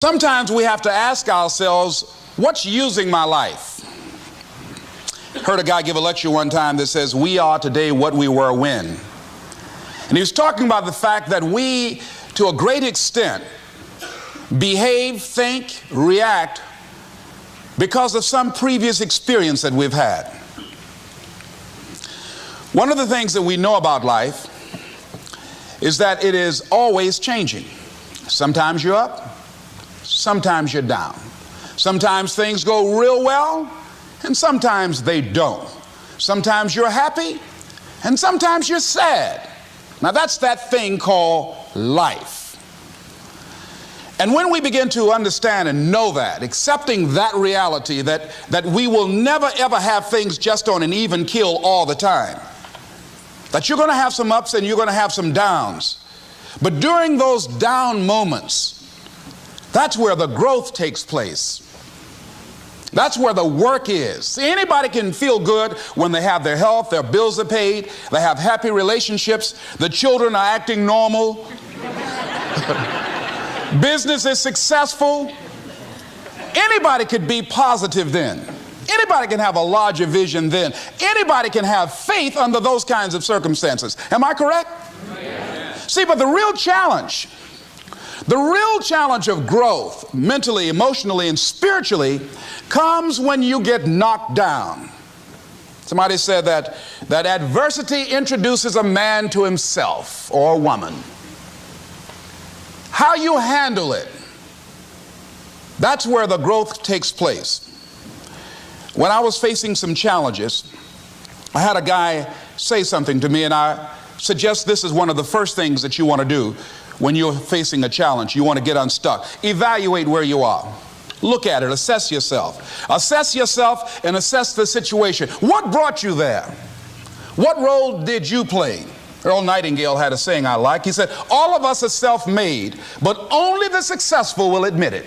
Sometimes we have to ask ourselves, what's using my life? Heard a guy give a lecture one time that says, we are today what we were when. And he was talking about the fact that we, to a great extent, behave, think, react because of some previous experience that we've had. One of the things that we know about life is that it is always changing. Sometimes you're up, sometimes you're down. Sometimes things go real well, and sometimes they don't. Sometimes you're happy, and sometimes you're sad. Now that's that thing called life. And when we begin to understand and know that, accepting that reality that we will never ever have things just on an even keel all the time, that you're going to have some ups and you're going to have some downs, but during those down moments, that's where the growth takes place. That's where the work is. See, anybody can feel good when they have their health, their bills are paid, they have happy relationships, the children are acting normal, business is successful. Anybody could be positive then. Anybody can have a larger vision then. Anybody can have faith under those kinds of circumstances. Am I correct? Yes. See, but the real challenge of growth, mentally, emotionally, and spiritually, comes when you get knocked down. Somebody said that adversity introduces a man to himself or a woman. How you handle it, that's where the growth takes place. When I was facing some challenges, I had a guy say something to me, and I suggest this is one of the first things that you want to do when you're facing a challenge. You want to get unstuck. Evaluate where you are. Look at it. Assess yourself. Assess yourself and assess the situation. What brought you there? What role did you play? Earl Nightingale had a saying I like. He said, all of us are self-made, but only the successful will admit it.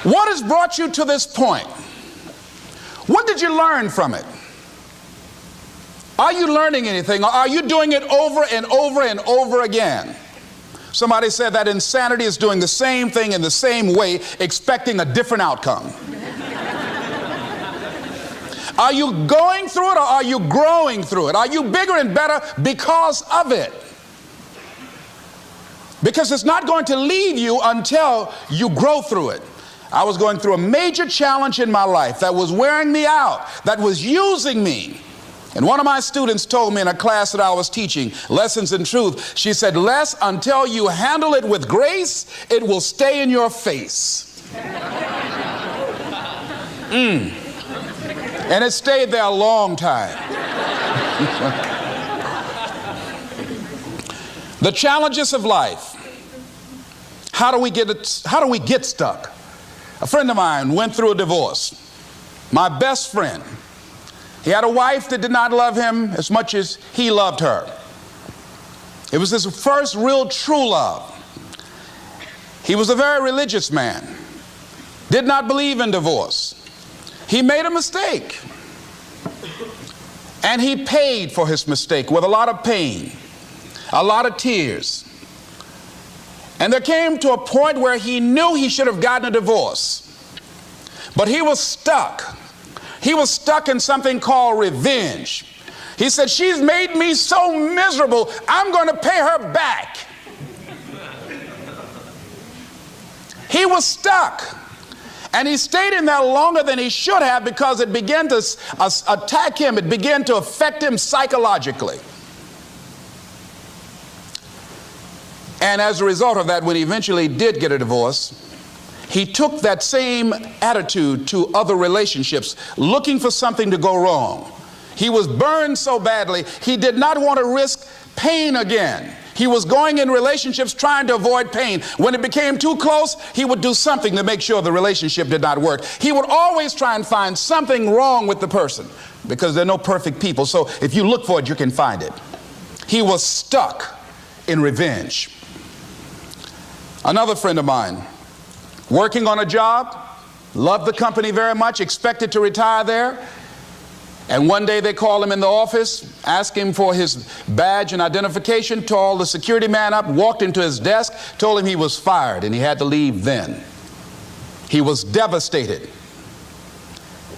What has brought you to this point? What did you learn from it? Are you learning anything, or are you doing it over and over and over again? Somebody said that insanity is doing the same thing in the same way, expecting a different outcome. Are you going through it, or are you growing through it? Are you bigger and better because of it? Because it's not going to leave you until you grow through it. I was going through a major challenge in my life that was wearing me out, that was using me. And one of my students told me in a class that I was teaching, Lessons in Truth, she said, Les, until you handle it with grace, it will stay in your face. And it stayed there a long time. The challenges of life. How do we get stuck? A friend of mine went through a divorce. My best friend. He had a wife that did not love him as much as he loved her. It was his first real true love. He was a very religious man. Did not believe in divorce. He made a mistake. And he paid for his mistake with a lot of pain, a lot of tears. And there came to a point where he knew he should have gotten a divorce. But he was stuck. He was stuck in something called revenge. He said, she's made me so miserable, I'm going to pay her back. He was stuck. And he stayed in there longer than he should have because it began to attack him. It began to affect him psychologically. And as a result of that, when he eventually did get a divorce, he took that same attitude to other relationships, looking for something to go wrong. He was burned so badly, he did not want to risk pain again. He was going in relationships trying to avoid pain. When it became too close, he would do something to make sure the relationship did not work. He would always try and find something wrong with the person because there are no perfect people. So if you look for it, you can find it. He was stuck in revenge. Another friend of mine, working on a job, loved the company very much, expected to retire there, And one day they called him in the office, asked him for his badge and identification, called the security man up, walked into his desk, told him he was fired and he had to leave then. He was devastated.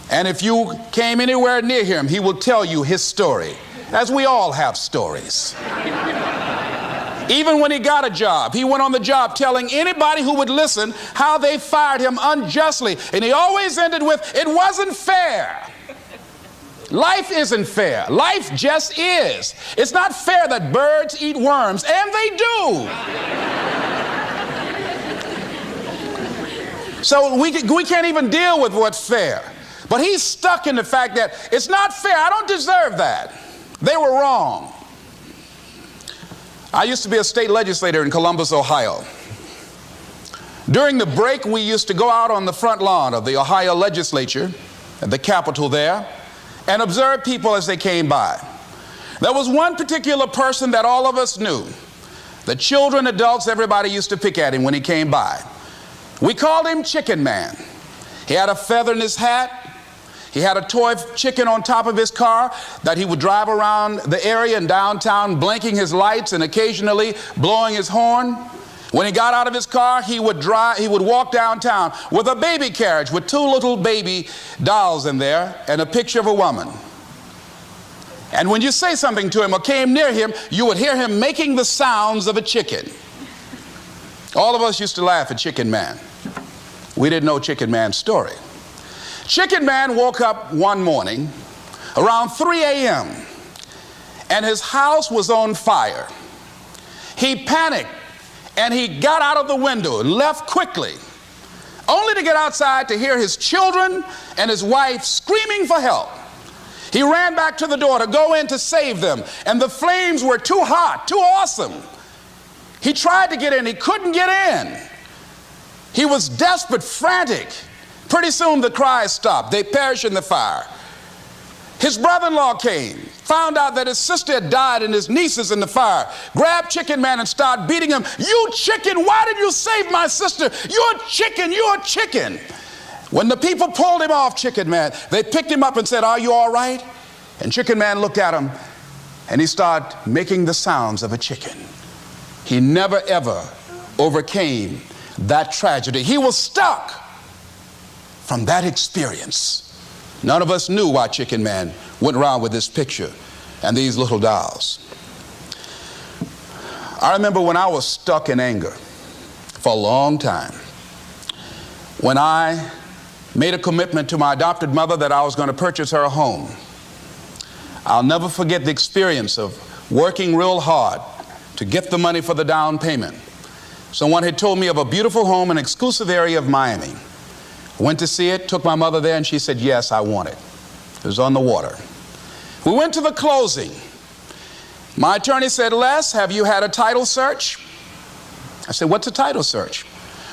And if you came anywhere near him, he will tell you his story, as we all have stories. Even when he got a job, he went on the job telling anybody who would listen how they fired him unjustly. And he always ended with, "It wasn't fair." Life isn't fair. Life just is. It's not fair that birds eat worms, and they do. So we can't even deal with what's fair. But he's stuck in the fact that it's not fair. I don't deserve that. They were wrong. I used to be a state legislator in Columbus, Ohio. During the break, we used to go out on the front lawn of the Ohio legislature, at the Capitol there, and observe people as they came by. There was one particular person that all of us knew. The children, adults, everybody used to pick at him when he came by. We called him Chicken Man. He had a feather in his hat. He had a toy chicken on top of his car that he would drive around the area in downtown, blinking his lights and occasionally blowing his horn. When he got out of his car, he would walk downtown with a baby carriage with two little baby dolls in there and a picture of a woman. And when you say something to him or came near him, you would hear him making the sounds of a chicken. All of us used to laugh at Chicken Man. We didn't know Chicken Man's story. Chicken Man woke up one morning around 3 a.m. and his house was on fire. He panicked and he got out of the window and left quickly, only to get outside to hear his children and his wife screaming for help. He ran back to the door to go in to save them, and the flames were too hot, too awesome. He tried to get in, he couldn't get in. He was desperate, frantic. Pretty soon the cries stopped. They perished in the fire. His brother-in-law came, found out that his sister had died and his nieces in the fire, grabbed Chicken Man and started beating him. "You chicken, why did you save my sister? You're a chicken, you're a chicken." When the people pulled him off Chicken Man, they picked him up and said, "Are you all right?" And Chicken Man looked at him and he started making the sounds of a chicken. He never ever overcame that tragedy. He was stuck from that experience. None of us knew why Chicken Man went around with this picture and these little dolls. I remember when I was stuck in anger for a long time, when I made a commitment to my adopted mother that I was going to purchase her a home. I'll never forget the experience of working real hard to get the money for the down payment. Someone had told me of a beautiful home in an exclusive area of Miami. Went to see it, took my mother there, and she said, "Yes, I want it." It was on the water. We went to the closing. My attorney said, "Les, have you had a title search?" I said, "What's a title search?"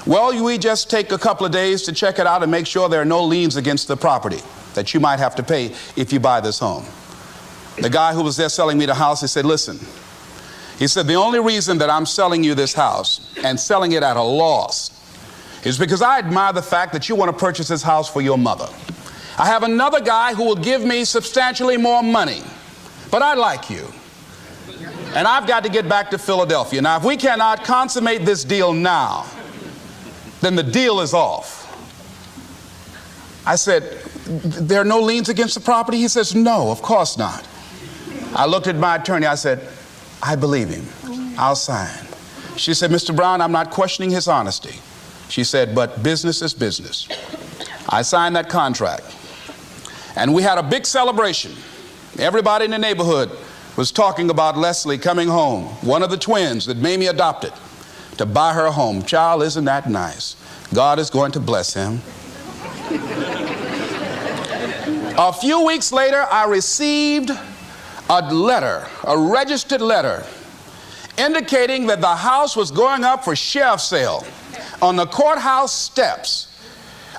"Well, we just take a couple of days to check it out and make sure there are no liens against the property that you might have to pay if you buy this home." The guy who was there selling me the house, he said, "Listen," he said, "the only reason that I'm selling you this house and selling it at a loss is because I admire the fact that you want to purchase this house for your mother. I have another guy who will give me substantially more money, but I like you. And I've got to get back to Philadelphia. Now, if we cannot consummate this deal now, then the deal is off." I said, "There are no liens against the property?" He says, "No, of course not." I looked at my attorney. I said, "I believe him. I'll sign." She said, "Mr. Brown, I'm not questioning his honesty." She said, "But business is business." I signed that contract. And we had a big celebration. Everybody in the neighborhood was talking about Leslie coming home, one of the twins that Mamie adopted, to buy her a home. Child, isn't that nice? God is going to bless him. A few weeks later, I received a letter, a registered letter, indicating that the house was going up for sheriff's sale on the courthouse steps.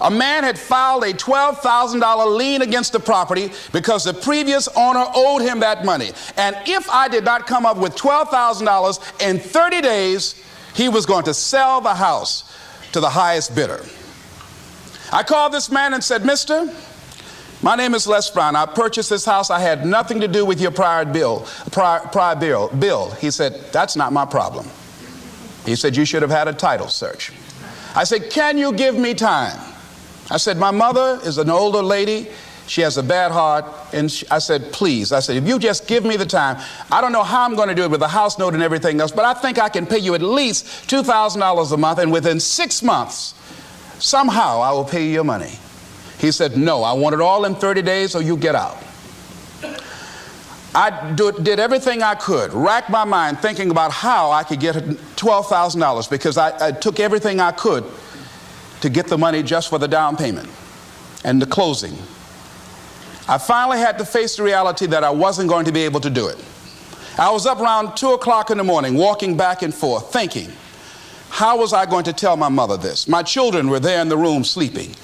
A man had filed a $12,000 lien against the property because the previous owner owed him that money. And if I did not come up with $12,000 in 30 days, he was going to sell the house to the highest bidder. I called this man and said, "Mister, My name is Les Brown. I purchased this house. I had nothing to do with your prior bill. He said, that's not my problem. He said, you should have had a title search. I said, can you give me time? I said, my mother is an older lady. She has a bad heart. And I said, please. I said, if you just give me the time, I don't know how I'm going to do it with the house note and everything else, but I think I can pay you at least $2,000 a month, and within 6 months, somehow I will pay you your money. He said, no, I want it all in 30 days or you get out. I did everything I could, racked my mind thinking about how I could get $12,000, because I took everything I could to get the money just for the down payment and the closing. I finally had to face the reality that I wasn't going to be able to do it. I was up around 2 o'clock in the morning, walking back and forth, thinking, how was I going to tell my mother this? My children were there in the room sleeping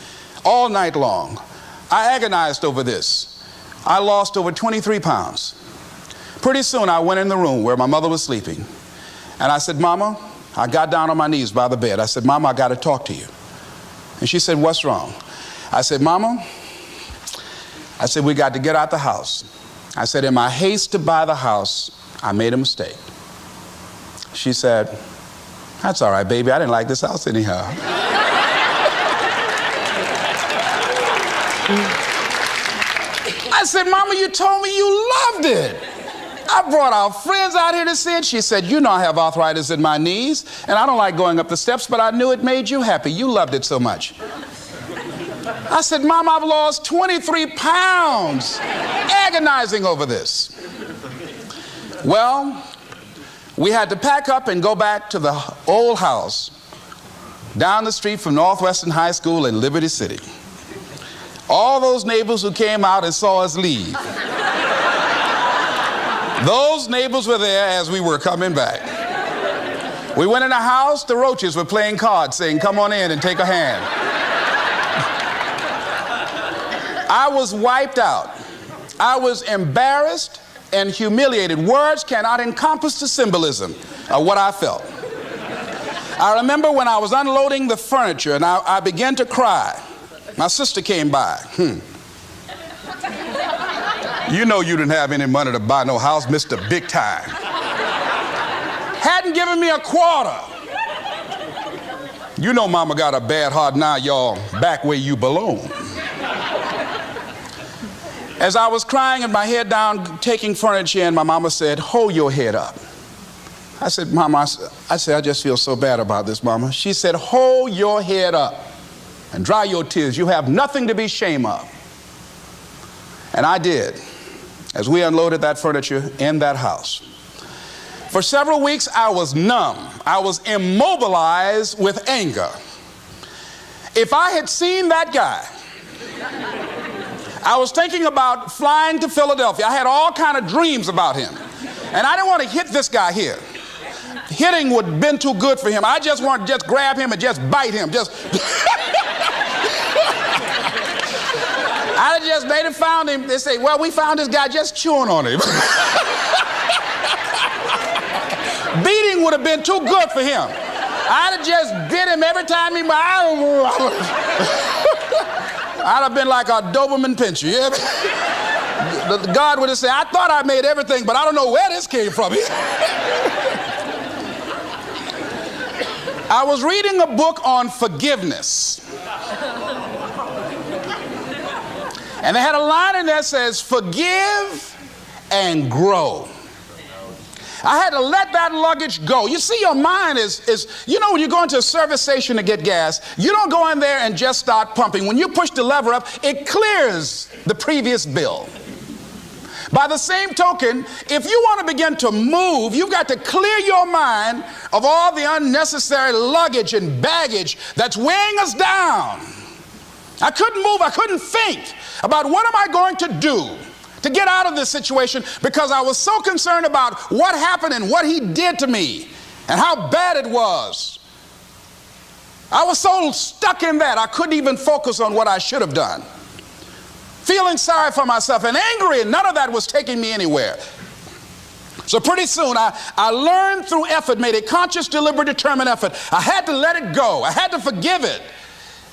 all night long. I agonized over this. I lost over 23 pounds. Pretty soon I went in the room where my mother was sleeping, and I said, Mama, I got down on my knees by the bed. I said, Mama, I got to talk to you. And she said, what's wrong? I said, Mama, I said, we got to get out the house. I said, in my haste to buy the house, I made a mistake. She said, that's all right, baby. I didn't like this house anyhow. I said, Mama, you told me you loved it. I brought our friends out here to see it. She said, you know I have arthritis in my knees, and I don't like going up the steps, but I knew it made you happy. You loved it so much. I said, Mom, I've lost 23 pounds agonizing over this. Well, we had to pack up and go back to the old house down the street from Northwestern High School in Liberty City. All those neighbors who came out and saw us leave, those neighbors were there as we were coming back. We went in the house, the roaches were playing cards, saying, come on in and take a hand. I was wiped out. I was embarrassed and humiliated. Words cannot encompass the symbolism of what I felt. I remember when I was unloading the furniture and I began to cry. My sister came by. You know you didn't have any money to buy no house, Mr. Big Time. Hadn't given me a quarter. You know Mama got a bad heart. Now y'all back where you belong. As I was crying and my head down, taking furniture in, my mama said, hold your head up. I said, Mama, I just feel so bad about this, Mama. She said, hold your head up and dry your tears. You have nothing to be ashamed of. And I did, as we unloaded that furniture in that house. For several weeks, I was numb. I was immobilized with anger. If I had seen that guy, I was thinking about flying to Philadelphia. I had all kind of dreams about him. And I didn't want to hit this guy here. Hitting would have been too good for him. I just wanted to just grab him and just bite him. I just later found him. They say, well, we found this guy just chewing on him. Beating would have been too good for him. I'd have just bit him every time he... I'd have been like a Doberman Pinscher. Yeah? God would have said, I thought I made everything, but I don't know where this came from. I was reading a book on forgiveness. And they had a line in there that says, forgive and grow. I had to let that luggage go. You see, your mind is, you know, when you go into a service station to get gas, you don't go in there and just start pumping. When you push the lever up, it clears the previous bill. By the same token, if you want to begin to move, you've got to clear your mind of all the unnecessary luggage and baggage that's weighing us down. I couldn't move. I couldn't think about what am I going to do to get out of this situation, because I was so concerned about what happened and what he did to me and how bad it was. I was so stuck in that I couldn't even focus on what I should have done. Feeling sorry for myself and angry, and none of that was taking me anywhere. So pretty soon I learned through effort, made a conscious, deliberate, determined effort. I had to let it go. I had to forgive it.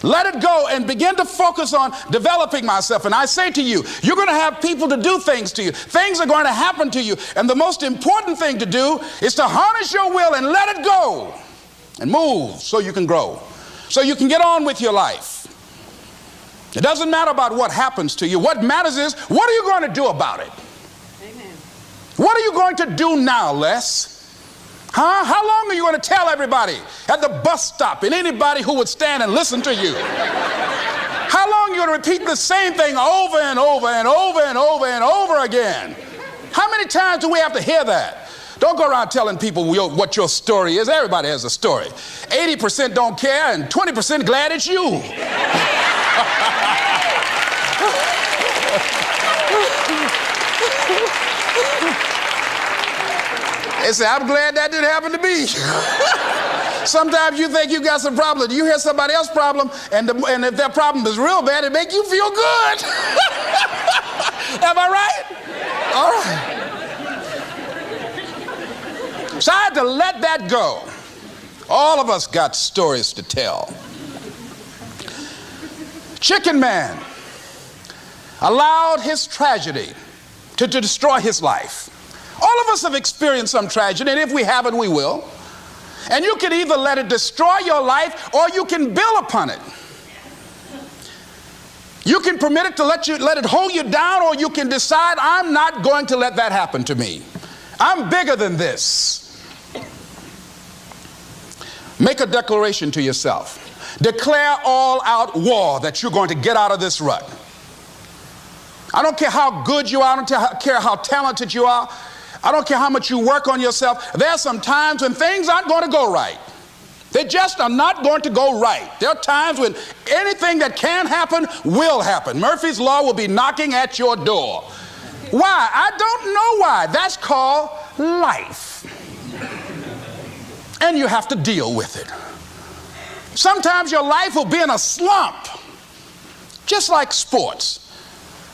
Let it go and begin to focus on developing myself. And I say to you, you're going to have people to do things to you. Things are going to happen to you. And the most important thing to do is to harness your will and let it go and move so you can grow, so you can get on with your life. It doesn't matter about what happens to you. What matters is, what are you going to do about it? Amen. What are you going to do now, Les? Huh? How long are you going to tell everybody at the bus stop and anybody who would stand and listen to you? How long are you going to repeat the same thing over and over and over and over and over again? How many times do we have to hear that? Don't go around telling people what your story is. Everybody has a story. 80% don't care and 20% glad it's you. They say, I'm glad that didn't happen to me. Sometimes you think you got some problem. You hear somebody else's problem, and if their problem is real bad, it makes you feel good. Am I right? All right. So I had to let that go. All of us got stories to tell. Chicken Man allowed his tragedy to destroy his life. All of us have experienced some tragedy, and if we haven't, we will. And you can either let it destroy your life or you can build upon it. You can permit it to let it hold you down, or you can decide, I'm not going to let that happen to me. I'm bigger than this. Make a declaration to yourself. Declare all out war that you're going to get out of this rut. I don't care how good you are. I don't care how talented you are. I don't care how much you work on yourself. There are some times when things aren't going to go right. They just are not going to go right. There are times when anything that can happen will happen. Murphy's Law will be knocking at your door. Why? I don't know why. That's called life. And you have to deal with it. Sometimes your life will be in a slump, just like sports.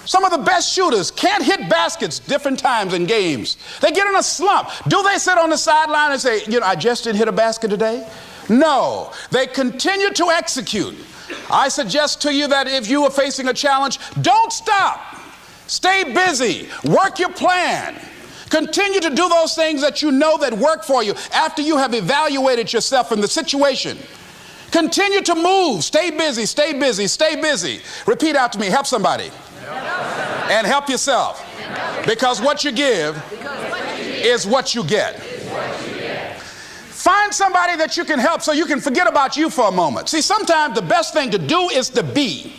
Some of the best shooters can't hit baskets different times in games. They get in a slump. Do they sit on the sideline and say, I just didn't hit a basket today? No, they continue to execute. I suggest to you that if you are facing a challenge, don't stop. Stay busy. Work your plan. Continue to do those things that you know that work for you after you have evaluated yourself in the situation. Continue to move. Stay busy, stay busy, stay busy. Repeat after me. Help somebody. And help yourself. Because what you give is what you get. Find somebody that you can help so you can forget about you for a moment. See, sometimes the best thing to do is to be.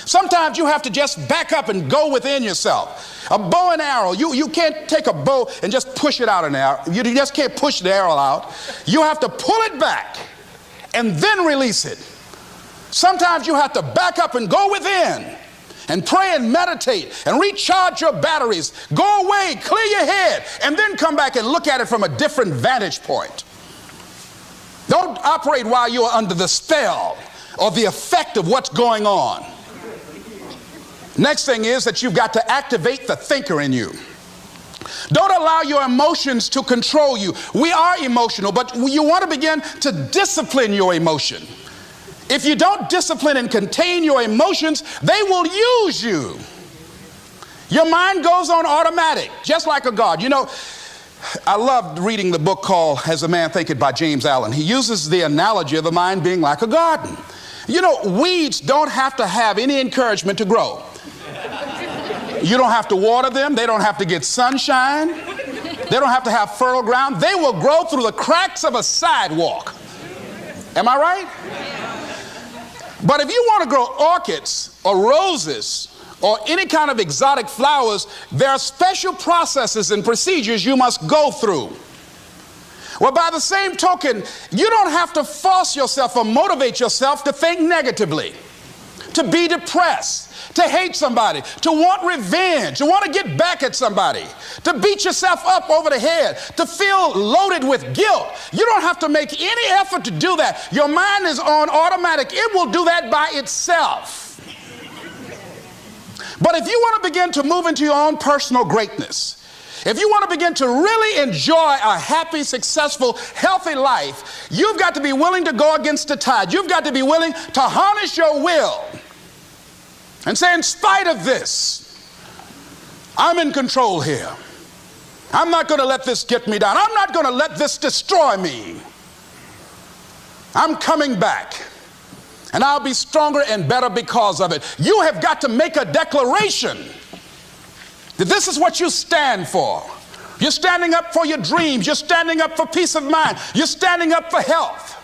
Sometimes you have to just back up and go within yourself. A bow and arrow, you can't take a bow and just push it out an arrow. You just can't push the arrow out. You have to pull it back and then release it. Sometimes you have to back up and go within and pray and meditate and recharge your batteries. Go away, clear your head, and then come back and look at it from a different vantage point. Don't operate while you are under the spell or the effect of what's going on. Next thing is that you've got to activate the thinker in you. Don't allow your emotions to control you. We are emotional, but you want to begin to discipline your emotion. If you don't discipline and contain your emotions, they will use you. Your mind goes on automatic, just like a guard. I loved reading the book called As a Man Thinketh by James Allen. He uses the analogy of the mind being like a garden. Weeds don't have to have any encouragement to grow. You don't have to water them. They don't have to get sunshine. They don't have to have fertile ground. They will grow through the cracks of a sidewalk. Am I right? But if you want to grow orchids or roses or any kind of exotic flowers, there are special processes and procedures you must go through. Well, by the same token, you don't have to force yourself or motivate yourself to think negatively, to be depressed, to hate somebody, to want revenge, to want to get back at somebody, to beat yourself up over the head, to feel loaded with guilt. You don't have to make any effort to do that. Your mind is on automatic. It will do that by itself. But if you want to begin to move into your own personal greatness, If you want to begin to really enjoy a happy, successful, healthy life, you've got to be willing to go against the tide. You've got to be willing to harness your will and say, in spite of this, I'm in control here. I'm not going to let this get me down. I'm not going to let this destroy me. I'm coming back, and I'll be stronger and better because of it. You have got to make a declaration that this is what you stand for. You're standing up for your dreams. You're standing up for peace of mind. You're standing up for health.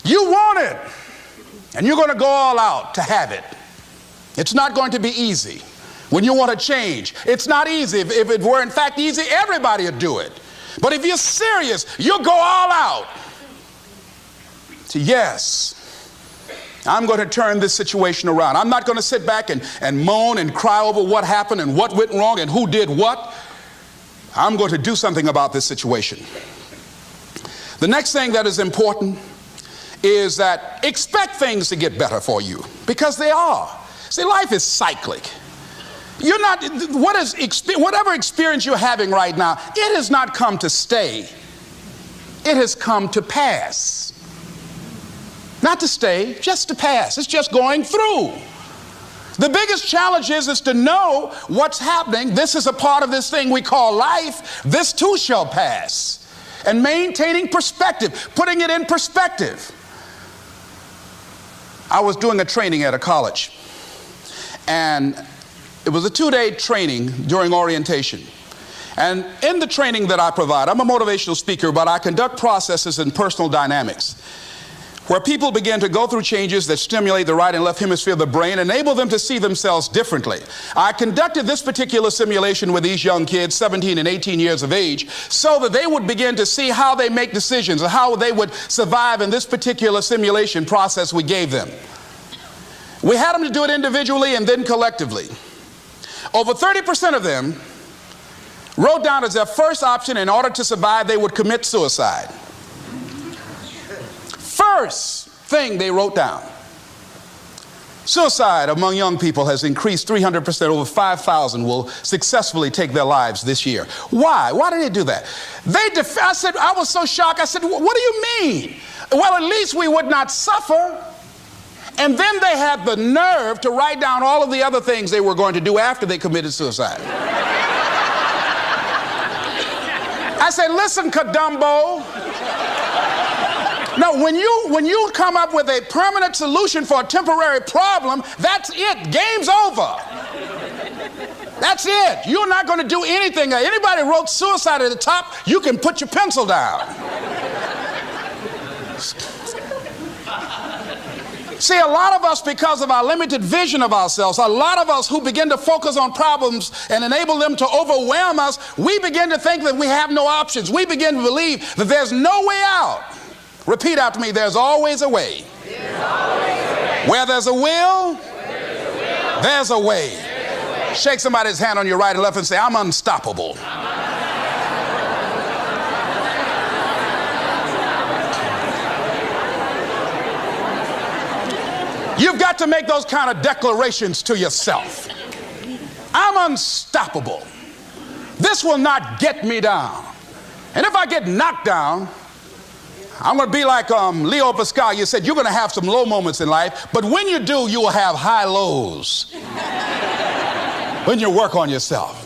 You want it, and you're going to go all out to have it. It's not going to be easy. When you want to change, it's not easy. If it were in fact easy, everybody would do it. But if you're serious, you'll go all out. So yes, I'm going to turn this situation around. I'm not going to sit back and moan and cry over what happened and what went wrong and who did what. I'm going to do something about this situation. The next thing that is important is that expect things to get better for you, because they are. See, life is cyclic. You're not, whatever experience you're having right now, it has not come to stay. It has come to pass. Not to stay, just to pass. It's just going through. The biggest challenge is to know what's happening. This is a part of this thing we call life. This too shall pass. And maintaining perspective, putting it in perspective. I was doing a training at a college, and it was a 2-day training during orientation. And in the training that I provide, I'm a motivational speaker, but I conduct processes in personal dynamics, where people begin to go through changes that stimulate the right and left hemisphere of the brain, enable them to see themselves differently. I conducted this particular simulation with these young kids, 17 and 18 years of age, so that they would begin to see how they make decisions and how they would survive in this particular simulation process we gave them. We had them to do it individually and then collectively. Over 30% of them wrote down as their first option, in order to survive, they would commit suicide. First thing they wrote down. Suicide among young people has increased 300%. Over 5,000 will successfully take their lives this year. Why? Why did they do that? I was so shocked. I said, what do you mean? Well, at least we would not suffer. And then they had the nerve to write down all of the other things they were going to do after they committed suicide. I said, listen, Kadumbo. No, when you come up with a permanent solution for a temporary problem, that's it. Game's over. That's it. You're not going to do anything. Anybody wrote suicide at the top, you can put your pencil down. See, a lot of us, because of our limited vision of ourselves, a lot of us who begin to focus on problems and enable them to overwhelm us, we begin to think that we have no options. We begin to believe that there's no way out. Repeat after me, there's always a way. Where there's a will, there's a way. Shake somebody's hand on your right and left and say, I'm unstoppable. You've got to make those kind of declarations to yourself. I'm unstoppable. This will not get me down. And if I get knocked down, I'm going to be like Leo Pascal. You said you're going to have some low moments in life, but when you do, you will have high lows when you work on yourself.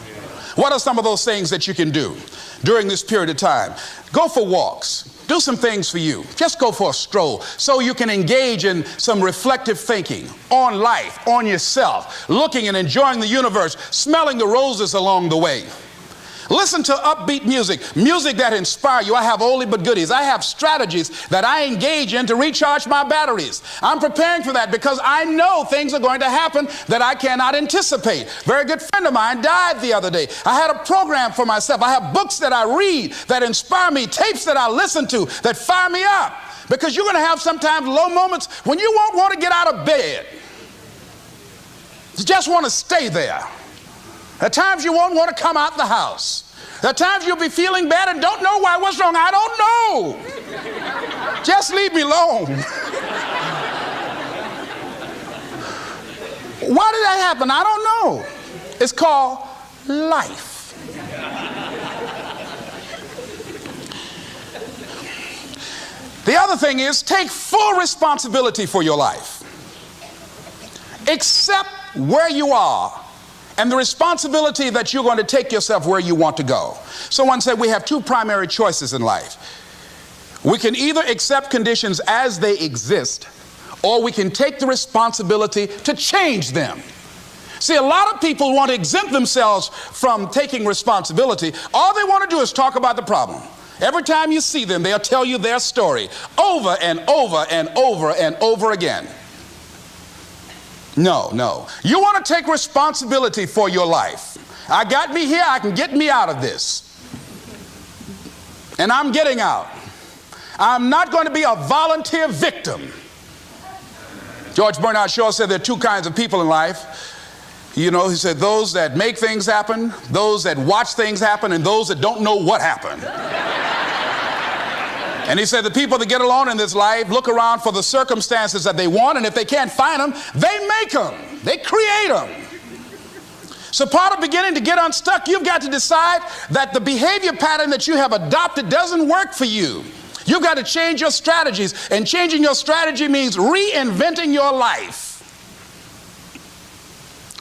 What are some of those things that you can do during this period of time? Go for walks. Do some things for you. Just go for a stroll so you can engage in some reflective thinking on life, on yourself, looking and enjoying the universe, smelling the roses along the way. Listen to upbeat music, music that inspires you. I have oldie but goodies. I have strategies that I engage in to recharge my batteries. I'm preparing for that because I know things are going to happen that I cannot anticipate. A very good friend of mine died the other day. I had a program for myself. I have books that I read that inspire me, tapes that I listen to that fire me up. Because you're going to have sometimes low moments when you won't want to get out of bed. You just want to stay there. At times you won't want to come out the house. At times you'll be feeling bad and don't know why. What's wrong? I don't know. Just leave me alone. Why did that happen? I don't know. It's called life. The other thing is, take full responsibility for your life. Accept where you are and the responsibility that you're going to take yourself where you want to go. Someone said we have two primary choices in life. We can either accept conditions as they exist, or we can take the responsibility to change them. See, a lot of people want to exempt themselves from taking responsibility. All they want to do is talk about the problem. Every time you see them, they'll tell you their story over and over and over and over again. No, no. You want to take responsibility for your life. I got me here, I can get me out of this. And I'm getting out. I'm not going to be a volunteer victim. George Bernard Shaw said there are two kinds of people in life. You know, he said those that make things happen, those that watch things happen, and those that don't know what happened. And he said the people that get along in this life look around for the circumstances that they want, and if they can't find them, they make them. They create them. So part of beginning to get unstuck, you've got to decide that the behavior pattern that you have adopted doesn't work for you. You've got to change your strategies, and changing your strategy means reinventing your life.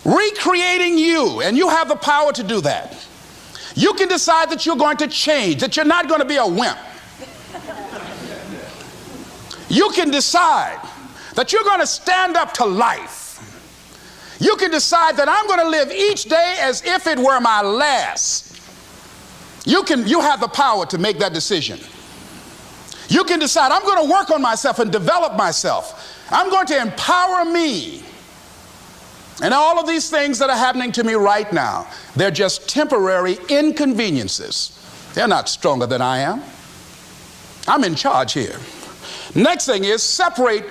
Recreating you, and you have the power to do that. You can decide that you're going to change, that you're not going to be a wimp. You can decide that you're going to stand up to life. You can decide that I'm going to live each day as if it were my last. You have the power to make that decision. You can decide I'm going to work on myself and develop myself. I'm going to empower me. And all of these things that are happening to me right now, they're just temporary inconveniences. They're not stronger than I am. I'm in charge here. Next thing is, separate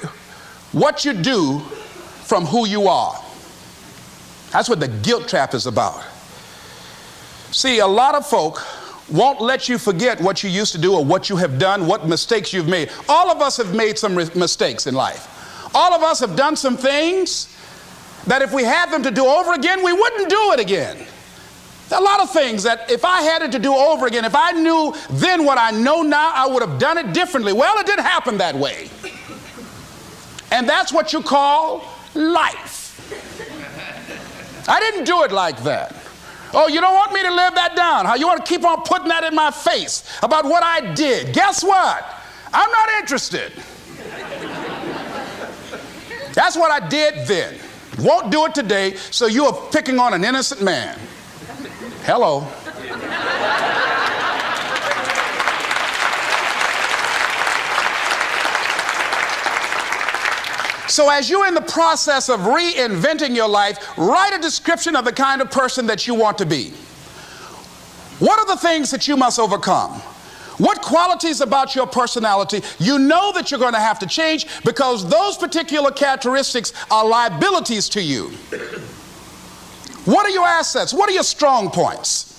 what you do from who you are. That's what the guilt trap is about. See, a lot of folk won't let you forget what you used to do or what you have done, what mistakes you've made. All of us have made some mistakes in life. All of us have done some things that if we had them to do over again, we wouldn't do it again. There are a lot of things that if I had it to do over again, if I knew then what I know now, I would have done it differently. Well, it didn't happen that way. And that's what you call life. I didn't do it like that. Oh, you don't want me to live that down, huh? You want to keep on putting that in my face about what I did. Guess what? I'm not interested. That's what I did then. Won't do it today, so you are picking on an innocent man. Hello. So as you're in the process of reinventing your life, write a description of the kind of person that you want to be. What are the things that you must overcome? What qualities about your personality you know that you're going to have to change because those particular characteristics are liabilities to you? What are your assets? What are your strong points?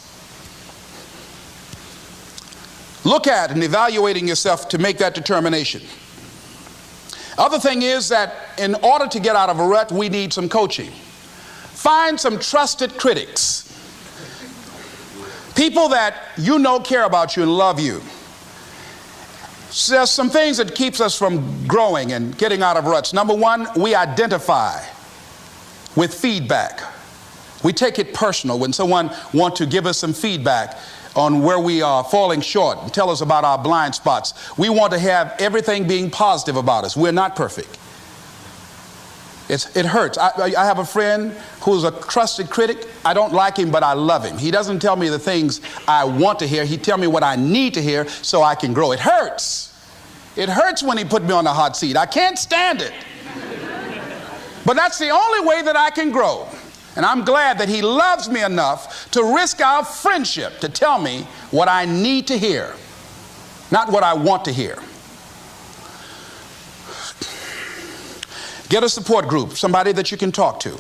Look at and evaluating yourself to make that determination. Other thing is that in order to get out of a rut, we need some coaching. Find some trusted critics. People that you know care about you and love you. So there's some things that keeps us from growing and getting out of ruts. Number one, we identify with feedback. We take it personal when someone wants to give us some feedback on where we are falling short and tell us about our blind spots. We want to have everything being positive about us. We're not perfect. It hurts. I have a friend who's a trusted critic. I don't like him, but I love him. He doesn't tell me the things I want to hear. He tells me what I need to hear so I can grow. It hurts. It hurts when he put me on the hot seat. I can't stand it. But that's the only way that I can grow. And I'm glad that he loves me enough to risk our friendship to tell me what I need to hear, not what I want to hear. Get a support group, somebody that you can talk to.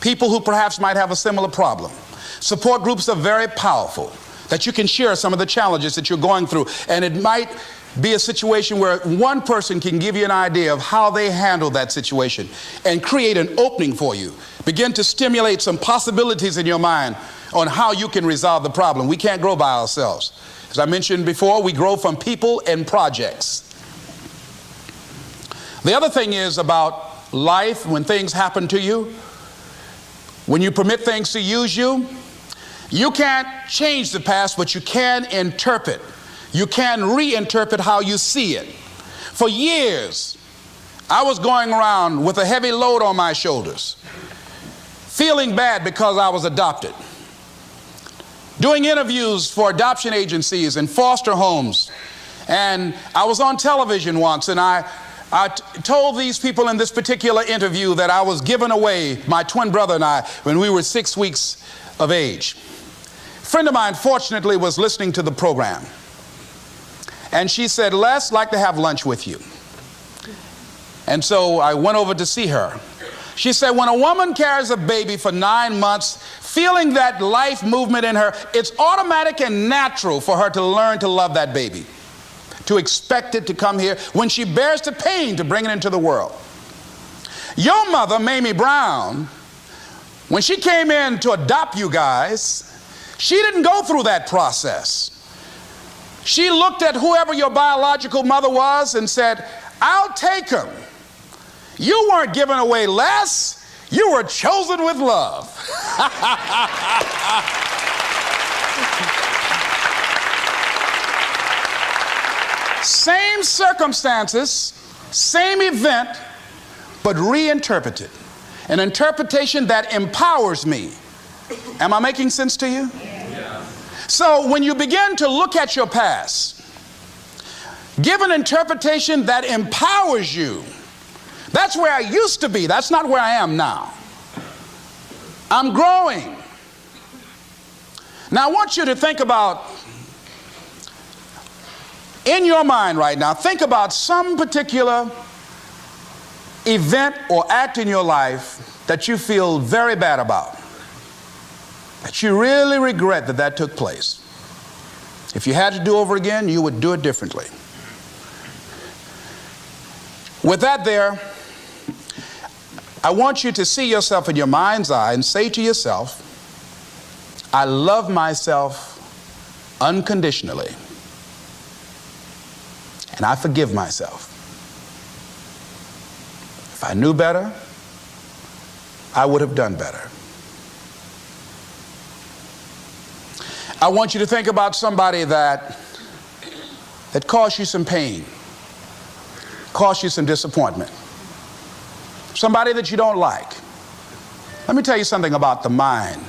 People who perhaps might have a similar problem. Support groups are very powerful, that you can share some of the challenges that you're going through, and it might be a situation where one person can give you an idea of how they handle that situation and create an opening for you. Begin to stimulate some possibilities in your mind on how you can resolve the problem. We can't grow by ourselves. As I mentioned before, we grow from people and projects. The other thing is about life, when things happen to you, when you permit things to use you, you can't change the past, but you can interpret. You can reinterpret how you see it. For years, I was going around with a heavy load on my shoulders, feeling bad because I was adopted, doing interviews for adoption agencies and foster homes. And I was on television once, and I told these people in this particular interview that I was given away, my twin brother and I, when we were 6 weeks of age. A friend of mine, fortunately, was listening to the program. And she said, Les, I'd like to have lunch with you. And so I went over to see her. She said, when a woman carries a baby for 9 months, feeling that life movement in her, it's automatic and natural for her to learn to love that baby, to expect it to come here when she bears the pain to bring it into the world. Your mother, Mamie Brown, when she came in to adopt you guys, she didn't go through that process. She looked at whoever your biological mother was and said, I'll take him. You weren't given away less. You were chosen with love. Same circumstances, same event, but reinterpreted. An interpretation that empowers me. Am I making sense to you? Yeah. So when you begin to look at your past, give an interpretation that empowers you. That's where I used to be. That's not where I am now. I'm growing. Now I want you to think about, in your mind right now, think about some particular event or act in your life that you feel very bad about, that you really regret that took place. If you had to do over again, you would do it differently. With that there, I want you to see yourself in your mind's eye and say to yourself, I love myself unconditionally, and I forgive myself. If I knew better, I would have done better. I want you to think about somebody that caused you some pain, caused you some disappointment, somebody that you don't like. Let me tell you something about the mind,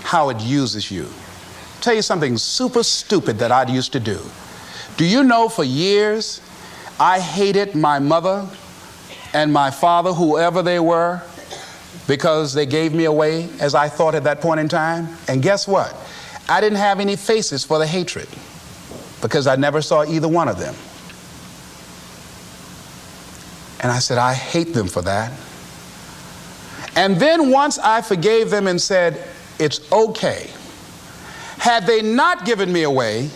how it uses you. I'll tell you something super stupid that I used to do. Do you know for years I hated my mother and my father, whoever they were, because they gave me away, as I thought at that point in time? And guess what? I didn't have any faces for the hatred because I never saw either one of them. And I said, I hate them for that. And then once I forgave them and said, it's okay, had they not given me away,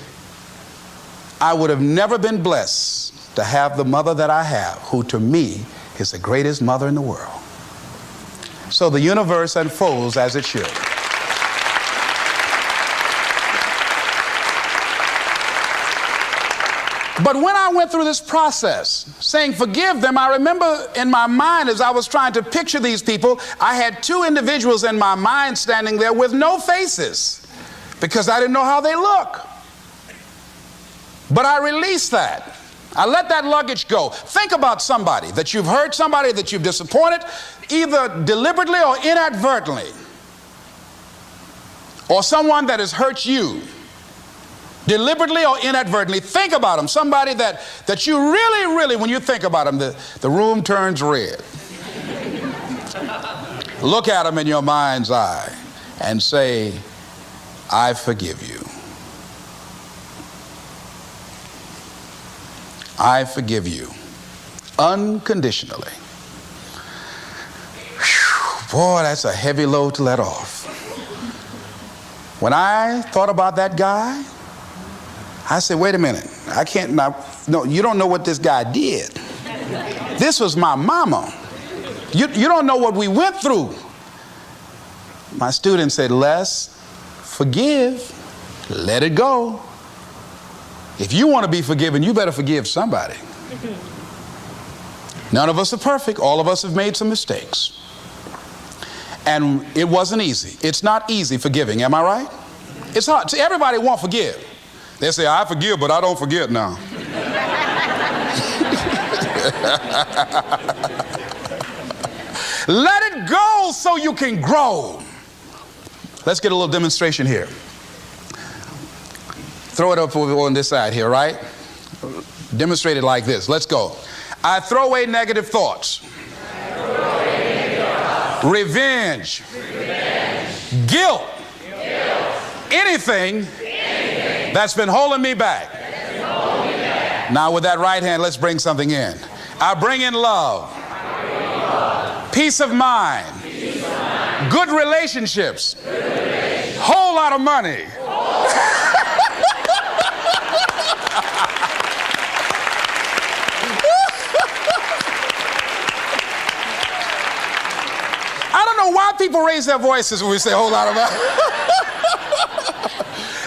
I would have never been blessed to have the mother that I have, who to me is the greatest mother in the world. So the universe unfolds as it should. But when I went through this process, saying forgive them, I remember in my mind as I was trying to picture these people, I had two individuals in my mind standing there with no faces because I didn't know how they look. But I released that. I let that luggage go. Think about somebody that you've hurt, somebody that you've disappointed, either deliberately or inadvertently, or someone that has hurt you deliberately or inadvertently. Think about them. Somebody that you really, when you think about them, the room turns red. Look at them in your mind's eye and say, I forgive you. I forgive you unconditionally. Whew, boy, that's a heavy load to let off. When I thought about that guy, I said, wait a minute, I can't now. No, you don't know what this guy did. This was my mama. You don't know what we went through. My student said, Les, forgive. Let it go. If you want to be forgiven, you better forgive somebody. None of us are perfect. All of us have made some mistakes. And it wasn't easy. It's not easy forgiving, am I right? It's hard. See, everybody won't forgive. They say, I forgive, but I don't forget now. Let it go so you can grow. Let's get a little demonstration here. Throw it up on this side here, right? Demonstrate it like this. Let's go. I throw away negative thoughts. Revenge. Guilt. Anything that's been holding me back. Now with that right hand, let's bring something in. I bring in love. Peace of mind. Good relationships. Whole lot of money. I don't know why people raise their voices when we say a whole lot of money.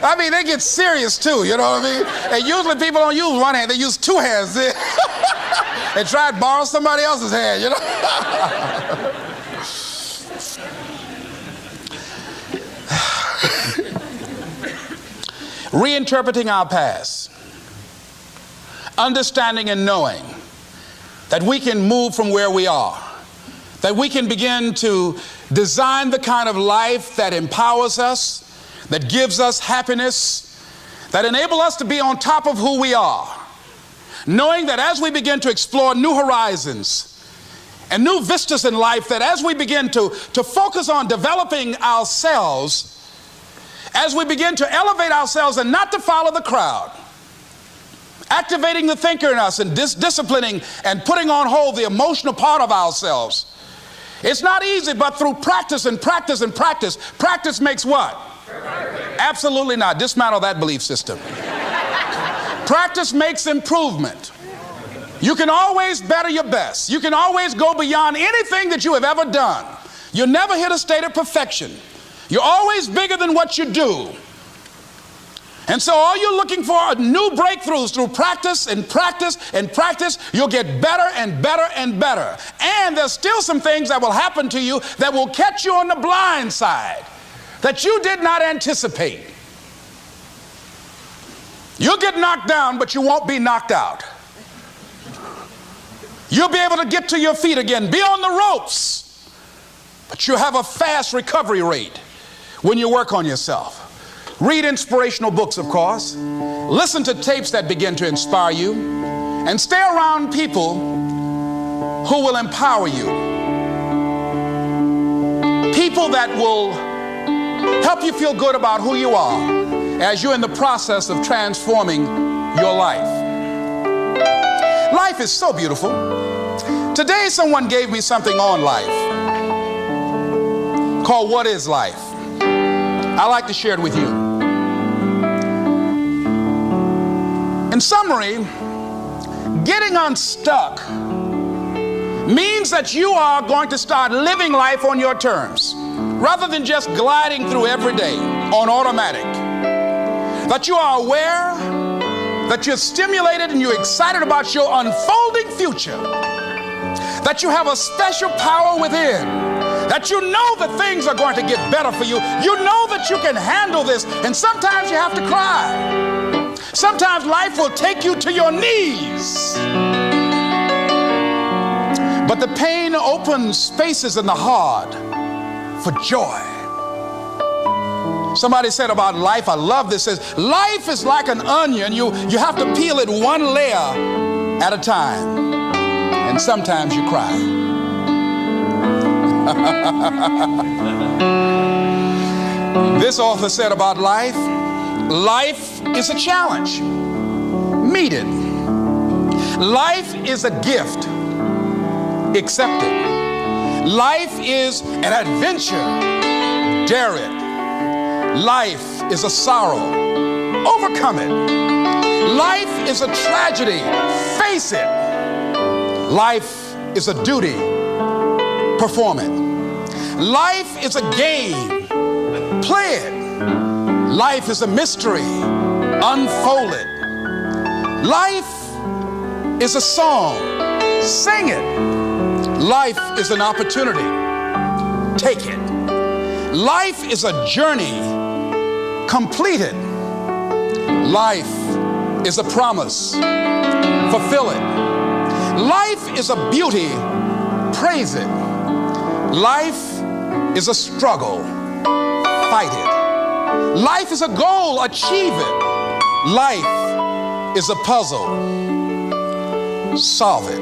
I mean, they get serious too, you know what I mean? And usually people don't use one hand, they use two hands. And try to borrow somebody else's hand, you know? Reinterpreting our past. Understanding and knowing that we can move from where we are. That we can begin to design the kind of life that empowers us, that gives us happiness, that enable us to be on top of who we are. Knowing that as we begin to explore new horizons and new vistas in life, that as we begin to focus on developing ourselves, as we begin to elevate ourselves and not to follow the crowd, activating the thinker in us and disciplining and putting on hold the emotional part of ourselves. It's not easy, but through practice and practice and practice, practice makes what? Absolutely not. Dismantle that belief system. Practice makes improvement. You can always better your best. You can always go beyond anything that you have ever done. You'll never hit a state of perfection. You're always bigger than what you do. And so all you're looking for are new breakthroughs through practice and practice and practice. You'll get better and better and better. And there's still some things that will happen to you that will catch you on the blind side that you did not anticipate. You'll get knocked down, but you won't be knocked out. You'll be able to get to your feet again, be on the ropes, but you'll have a fast recovery rate when you work on yourself. Read inspirational books, of course. Listen to tapes that begin to inspire you, and stay around people who will empower you. People that will help you feel good about who you are as you're in the process of transforming your life. Life is so beautiful. Today someone gave me something on life called What is Life? I'd like to share it with you. In summary, getting unstuck means that you are going to start living life on your terms rather than just gliding through every day on automatic. That you are aware, that you're stimulated and you're excited about your unfolding future. That you have a special power within. That you know that things are going to get better for you. You know that you can handle this, and sometimes you have to cry. Sometimes life will take you to your knees. But the pain opens spaces in the heart for joy. Somebody said about life, I love this, says, life is like an onion. You have to peel it one layer at a time. And sometimes you cry. This author said about life, life is a challenge. Meet it. Life is a gift. Accept it. Life is an adventure. Dare it. Life is a sorrow. Overcome it. Life is a tragedy. Face it. Life is a duty. Perform it. Life is a game. Play it. Life is a mystery. Unfold it. Life is a song. Sing it. Life is an opportunity. Take it. Life is a journey. Complete it. Life is a promise. Fulfill it. Life is a beauty. Praise it. Life is a struggle. Fight it. Life is a goal. Achieve it. Life is a puzzle. Solve it.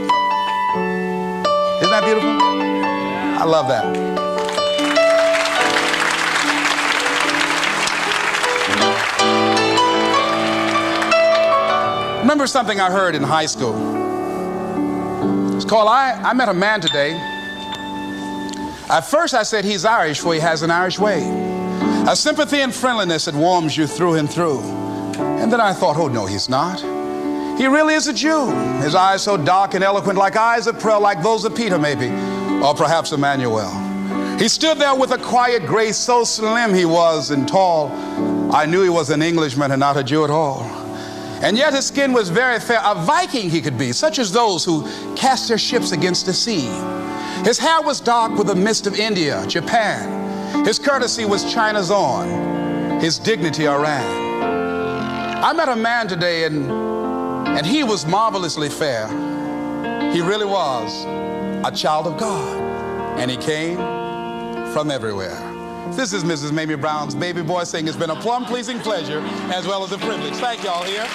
Isn't that beautiful? I love that. Remember something I heard in high school. It's called, I met a man today. At first I said he's Irish, for he has an Irish way. A sympathy and friendliness that warms you through and through. And then I thought, oh no, he's not. He really is a Jew. His eyes so dark and eloquent, like eyes of pearl, like those of Peter maybe, or perhaps Emmanuel. He stood there with a quiet grace, so slim he was and tall. I knew he was an Englishman and not a Jew at all. And yet his skin was very fair, a Viking he could be, such as those who cast their ships against the sea. His hair was dark with the mist of India, Japan. His courtesy was China's own, his dignity Iran. I met a man today and he was marvelously fair. He really was a child of God, and he came from everywhere. This is Mrs. Mamie Brown's baby boy saying it's been a plum-pleasing pleasure as well as a privilege. Thank y'all here.